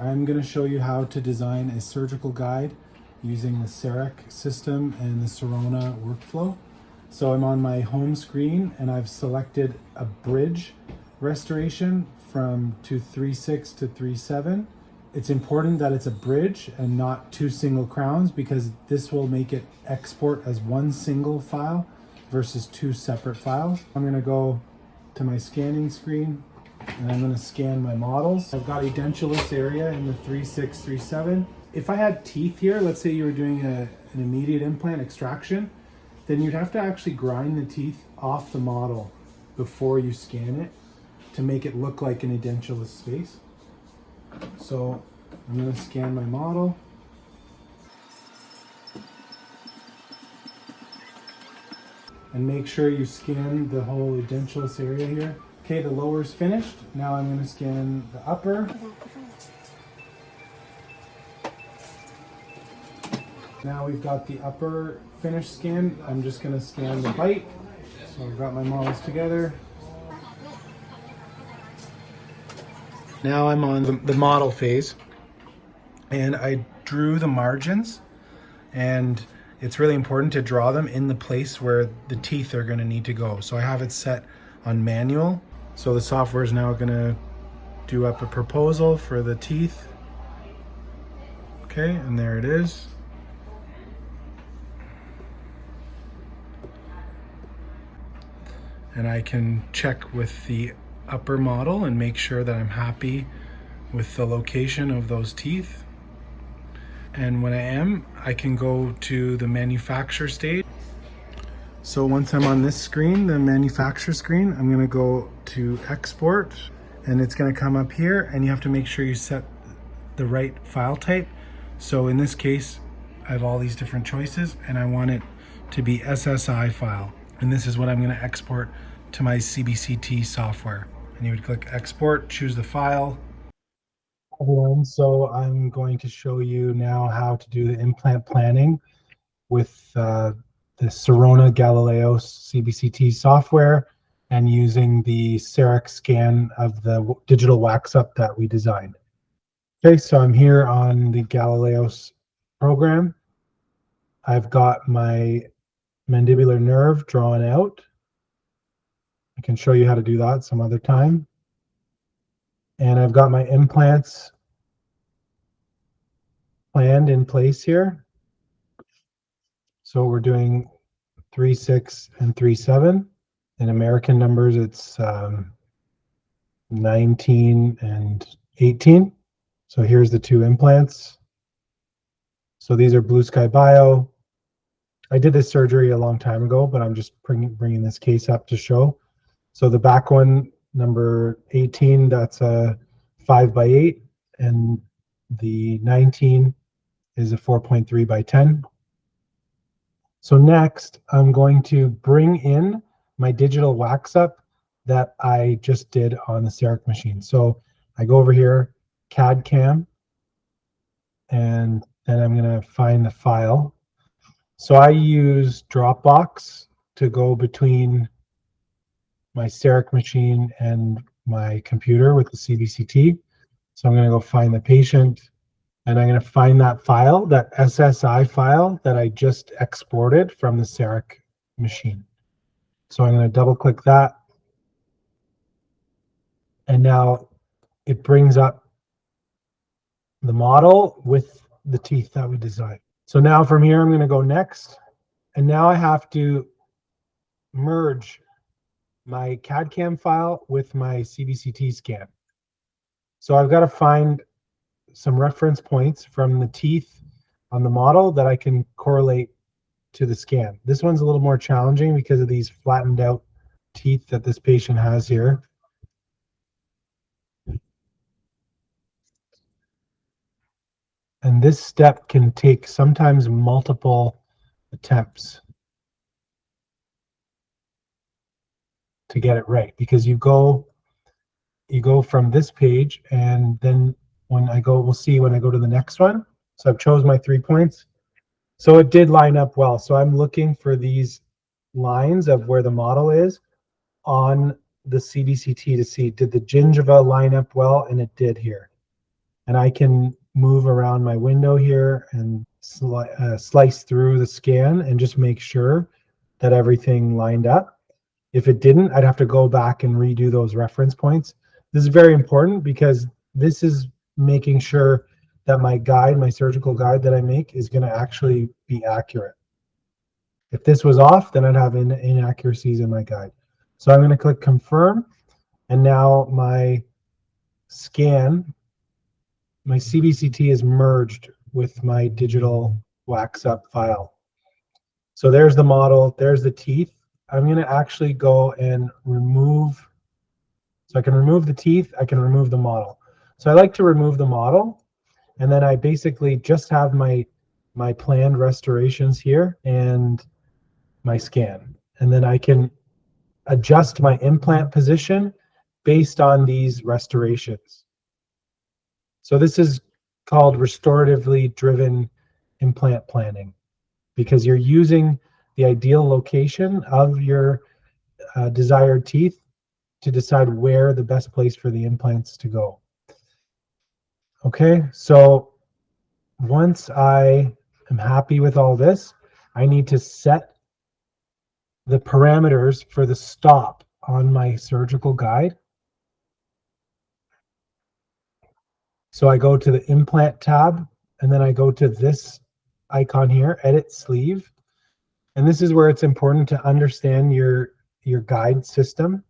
I'm going to show you how to design a surgical guide using the Cerec system and the Sirona workflow. So I'm on my home screen and I've selected a bridge restoration from 236 to 37. It's important that it's a bridge and not two single crowns because this will make it export as one single file versus two separate files. I'm going to go to my scanning screen and I'm going to scan my models. I've got a dentulous area in the 3637. If I had teeth here, let's say you were doing an immediate implant extraction, then you'd have to actually grind the teeth off the model before you scan it to make it look like an edentulous space. So I'm going to scan my model. And make sure you scan the whole edentulous area here. Okay, the lower is finished. Now I'm going to scan the upper. Now we've got the upper finished scan. I'm just going to scan the bite. So I've got my models together. Now I'm on the model phase. And I drew the margins. And it's really important to draw them in the place where the teeth are going to need to go. So I have it set on manual. So the software is now going to do up a proposal for the teeth. Okay, and there it is. And I can check with the upper model and make sure that I'm happy with the location of those teeth. And when I am, I can go to the manufacturer stage. So once I'm on this screen, the manufacturer screen, I'm going to go to export and it's going to come up here and you have to make sure you set the right file type. So in this case, I have all these different choices and I want it to be SSI file. And this is what I'm going to export to my CBCT software. And you would click export, choose the file. Everyone, so I'm going to show you now how to do the implant planning with the Sirona Galileos CBCT software and using the Cerec scan of the digital wax up that we designed. Okay, so I'm here on the Galileos program. I've got my mandibular nerve drawn out. I can show you how to do that some other time. And I've got my implants planned in place here. So we're doing 3.6 and 3.7. In American numbers, it's 19 and 18. So here's the two implants. So these are Blue Sky Bio. I did this surgery a long time ago, but I'm just bringing this case up to show. So the back one, number 18, that's a 5x8, and the 19 is a 4.3 by 10. So next, I'm going to bring in my digital wax up that I just did on the Cerec machine. So I go over here, CAD CAM, and then I'm going to find the file. So I use Dropbox to go between my Cerec machine and my computer with the CBCT. So I'm going to go find the patient. And I'm going to find that file, that SSI file that I just exported from the Cerec machine. So I'm going to double click that. And now it brings up the model with the teeth that we designed. So now from here, I'm going to go next. And now I have to merge my CAD CAM file with my CBCT scan. So I've got to find some reference points from the teeth on the model that I can correlate to the scan. This one's a little more challenging because of these flattened out teeth that this patient has here. And this step can take sometimes multiple attempts to get it right, because you go from this page, and then when I go, we'll see when I go to the next one. So I've chose my 3 points. So it did line up well. So I'm looking for these lines of where the model is on the CBCT to see, did the gingiva line up well? And it did here. and I can move around my window here and slice through the scan and just make sure that everything lined up. If it didn't, I'd have to go back and redo those reference points. This is very important because this is making sure that my guide, my surgical guide that I make, is going to actually be accurate. If this was off, then I'd have inaccuracies in my guide. So I'm going to click confirm, and now my scan, my CBCT is merged with my digital wax up file. So there's the model, there's the teeth. I'm going to actually go and remove, so I can remove the teeth, I can remove the model. So I like to remove the model, and then I basically just have my planned restorations here and my scan. And then I can adjust my implant position based on these restorations. So this is called restoratively driven implant planning, because you're using the ideal location of your desired teeth to decide where the best place for the implants to go. Okay, so once I am happy with all this, I need to set the parameters for the stop on my surgical guide. So I go to the implant tab, and then I go to this icon here, edit sleeve. And this is where it's important to understand your guide system.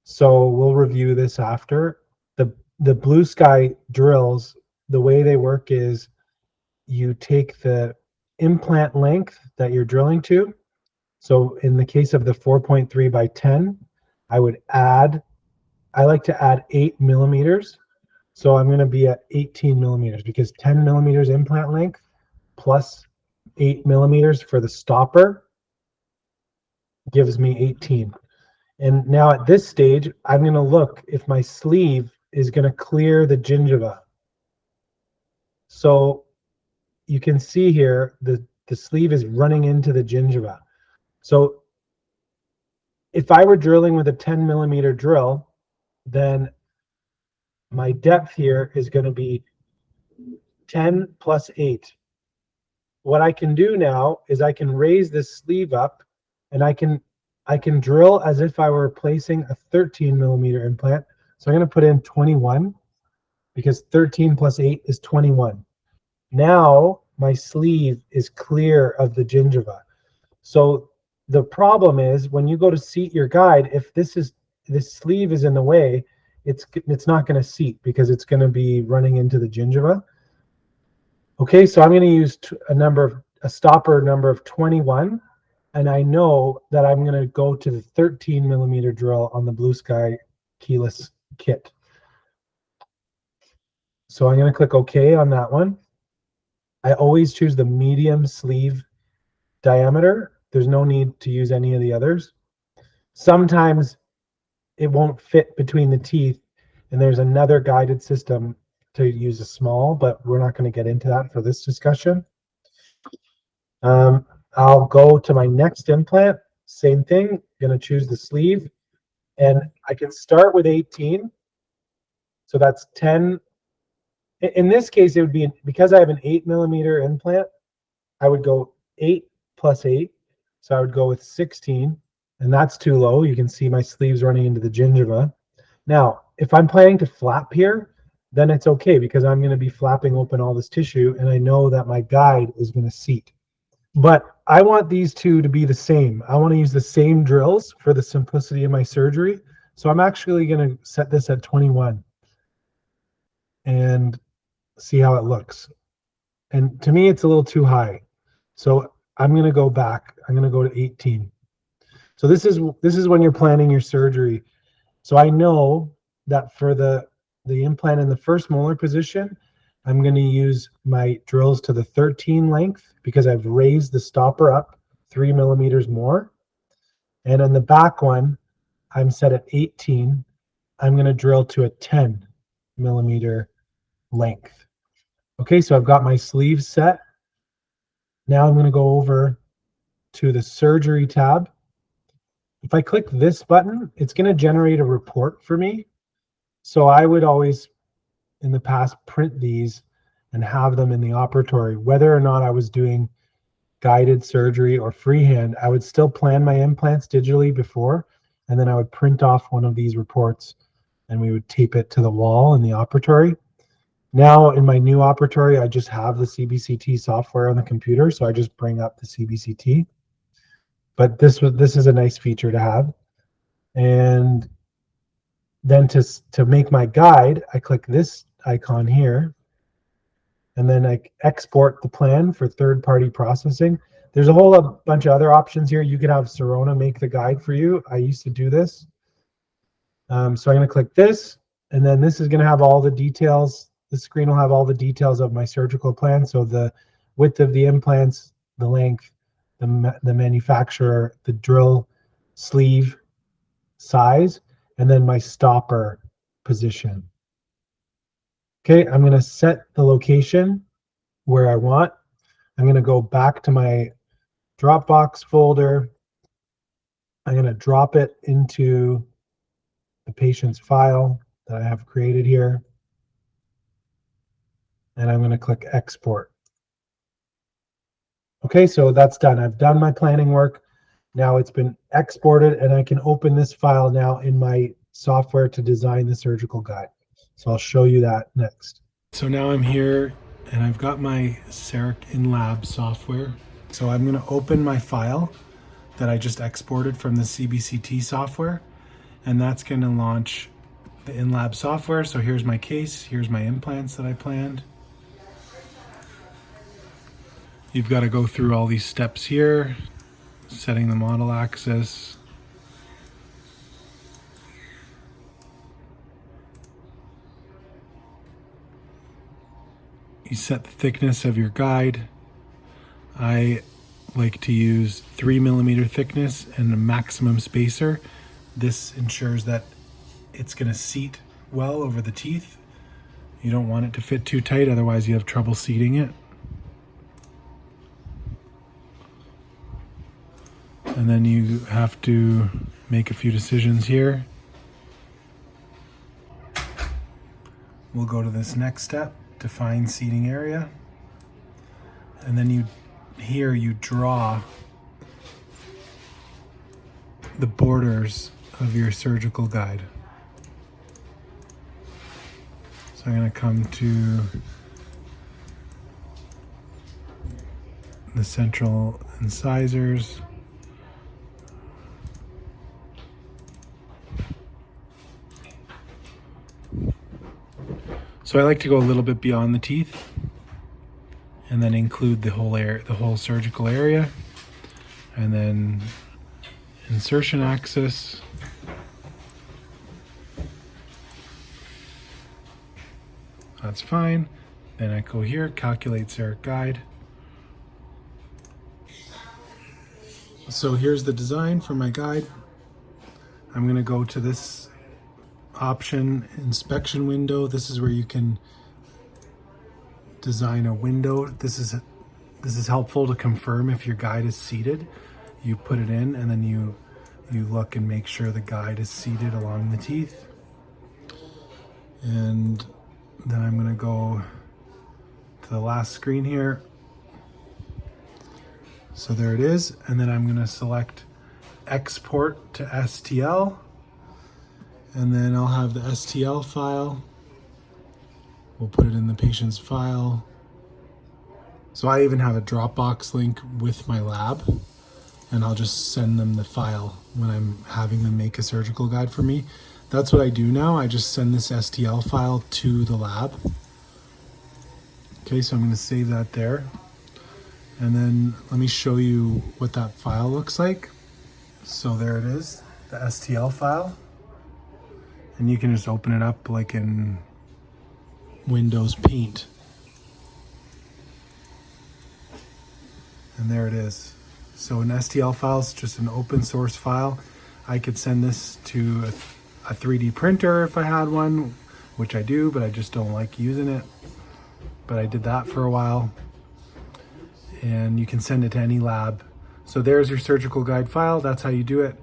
So we'll review this after. The Blue Sky drills, the way they work is you take the implant length that you're drilling to. So in the case of the 4.3 by 10, I like to add 8 millimeters. So I'm going to be at 18 millimeters, because 10 millimeters implant length plus 8 millimeters for the stopper gives me 18. And now at this stage, I'm going to look if my sleeve is going to clear the gingiva. So you can see here the sleeve is running into the gingiva. So if I were drilling with a 10 millimeter drill, then my depth here is going to be 10 plus 8. What I can do now is I can raise this sleeve up, and I can drill as if I were placing a 13 millimeter implant. So I'm going to put in 21, because 13 plus 8 is 21. Now my sleeve is clear of the gingiva. So the problem is when you go to seat your guide, if this sleeve is in the way, it's not going to seat because it's going to be running into the gingiva. Okay, so I'm going to use a stopper number of 21, and I know that I'm going to go to the 13 millimeter drill on the Blue Sky keyless kit. So I'm going to click OK on that one. I always choose the medium sleeve diameter. There's no need to use any of the others. Sometimes it won't fit between the teeth, and there's another guided system to use a small, but we're not going to get into that for this discussion. I'll go to my next implant. Same thing, going to choose the sleeve, and I can start with 18. So that's 10. In this case, it would be, because I have an 8 millimeter implant, I would go 8 plus 8. So I would go with 16, and that's too low. You can see my sleeves running into the gingiva. Now, if I'm planning to flap here, then it's okay, because I'm going to be flapping open all this tissue, and I know that my guide is going to seat. But I want these two to be the same. I want to use the same drills for the simplicity of my surgery. So I'm actually going to set this at 21 and see how it looks. And to me, it's a little too high. So I'm going to go back. I'm going to go to 18. So this is when you're planning your surgery. So I know that for the implant in the first molar position, I'm going to use my drills to the 13 length, because I've raised the stopper up 3 millimeters more. And on the back one, I'm set at 18. I'm going to drill to a 10 millimeter length. Okay, so I've got my sleeves set. Now I'm going to go over to the surgery tab. If I click this button, it's going to generate a report for me. So I would always, in the past print these and have them in the operatory. Whether or not I was doing guided surgery or freehand, I would still plan my implants digitally before, and then I would print off one of these reports and we would tape it to the wall in the operatory. Now in my new operatory, I just have the CBCT software on the computer, so I just bring up the CBCT. But this is a nice feature to have. And then to make my guide, I click this icon here, and then I export the plan for third-party processing. There's a whole bunch of other options here. You could have Sirona make the guide for you. I used to do this. So I'm going to click this, and then this is going to have all the details. The screen will have all the details of my surgical plan. So the width of the implants, the length, the manufacturer, the drill sleeve size, and then my stopper position. Okay, I'm going to set the location where I want. I'm going to go back to my Dropbox folder. I'm going to drop it into the patient's file that I have created here. And I'm going to click export. Okay, so that's done. I've done my planning work. Now it's been exported, and I can open this file now in my software to design the surgical guide. So I'll show you that next. So now I'm here and I've got my Cerec in-lab software. So I'm going to open my file that I just exported from the CBCT software, and that's going to launch the in-lab software. So here's my case, here's my implants that I planned. You've got to go through all these steps here, setting the model axis. You set the thickness of your guide. I like to use 3mm thickness and a maximum spacer. This ensures that it's going to seat well over the teeth. You don't want it to fit too tight, otherwise you have trouble seating it. And then you have to make a few decisions here. We'll go to this next step, define seating area. And then here you draw the borders of your surgical guide. So I'm going to come to the central incisors. So I like to go a little bit beyond the teeth and then include the whole surgical area, and then insertion axis. That's fine. Then I go here, calculate Cerec guide. So here's the design for my guide. I'm going to go to this option, inspection window. This is where you can design a window. This is helpful to confirm if your guide is seated. You put it in, and then you look and make sure the guide is seated along the teeth. And then I'm going to go to the last screen here. So there it is, and then I'm going to select export to STL. And then I'll have the STL file. We'll put it in the patient's file. So I even have a Dropbox link with my lab, and I'll just send them the file when I'm having them make a surgical guide for me. That's what I do now. I just send this STL file to the lab. Okay, so I'm going to save that there. And then let me show you what that file looks like. So there it is, the STL file. And you can just open it up like in Windows Paint. And there it is. So an STL file is just an open source file. I could send this to a 3D printer if I had one, which I do, but I just don't like using it. But I did that for a while. And you can send it to any lab. So there's your surgical guide file. That's how you do it.